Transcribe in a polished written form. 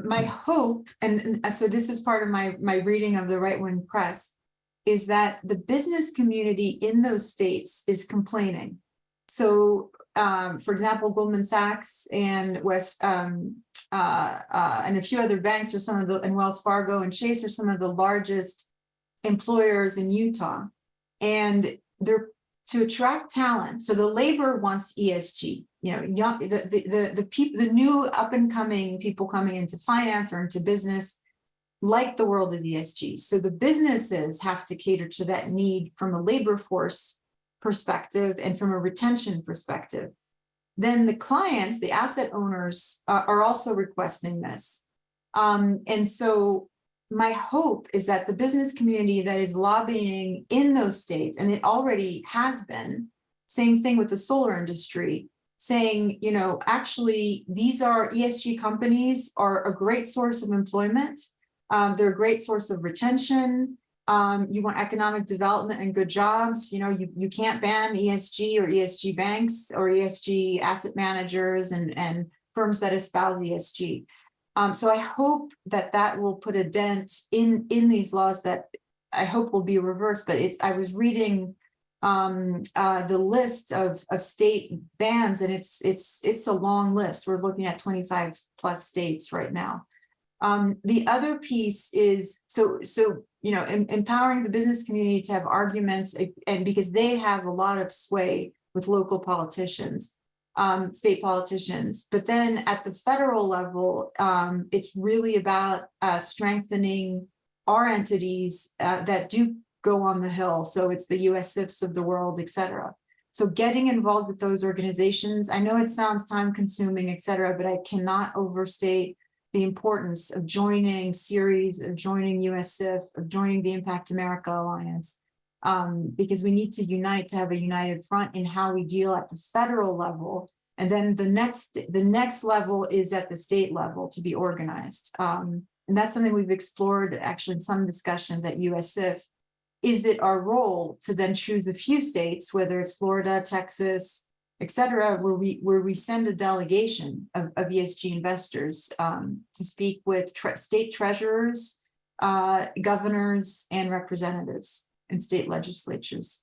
my hope, and so this is part of my reading of the right-wing press, is that the business community in those states is complaining. So, for example, Goldman Sachs and and a few other banks are some of the, and Wells Fargo and Chase are some of the largest employers in Utah, and they're to attract talent. So the labor wants ESG. You know, young, the people, the new up and coming people coming into finance or into business like the world of ESG. So the businesses have to cater to that need from a labor force perspective and from a retention perspective. Then the clients, the asset owners, are also requesting this. And so my hope is that the business community that is lobbying in those states, and it already has been, same thing with the solar industry, saying, you know, actually, these are ESG companies are a great source of employment. They're a great source of retention. You want economic development and good jobs. You know, you can't ban ESG or ESG banks or ESG asset managers and firms that espouse ESG. So I hope that will put a dent in these laws that I hope will be reversed. But I was reading the list of state bans, and it's a long list. We're looking at 25 plus states right now. The other piece is so you know, empowering the business community to have arguments, and because they have a lot of sway with local politicians, state politicians. But then at the federal level, it's really about strengthening our entities that do go on the Hill. So it's the USIFs of the world, et cetera. So getting involved with those organizations, I know it sounds time consuming, et cetera, but I cannot overstate the importance of joining Ceres, of joining USIF, of joining the Impact America Alliance, because we need to unite to have a united front in how we deal at the federal level. And then the next level is at the state level to be organized. And that's something we've explored actually in some discussions at USIF. Is it our role to then choose a few states, whether it's Florida, Texas, et cetera, where we send a delegation of ESG investors to speak with state treasurers, governors, and representatives in state legislatures.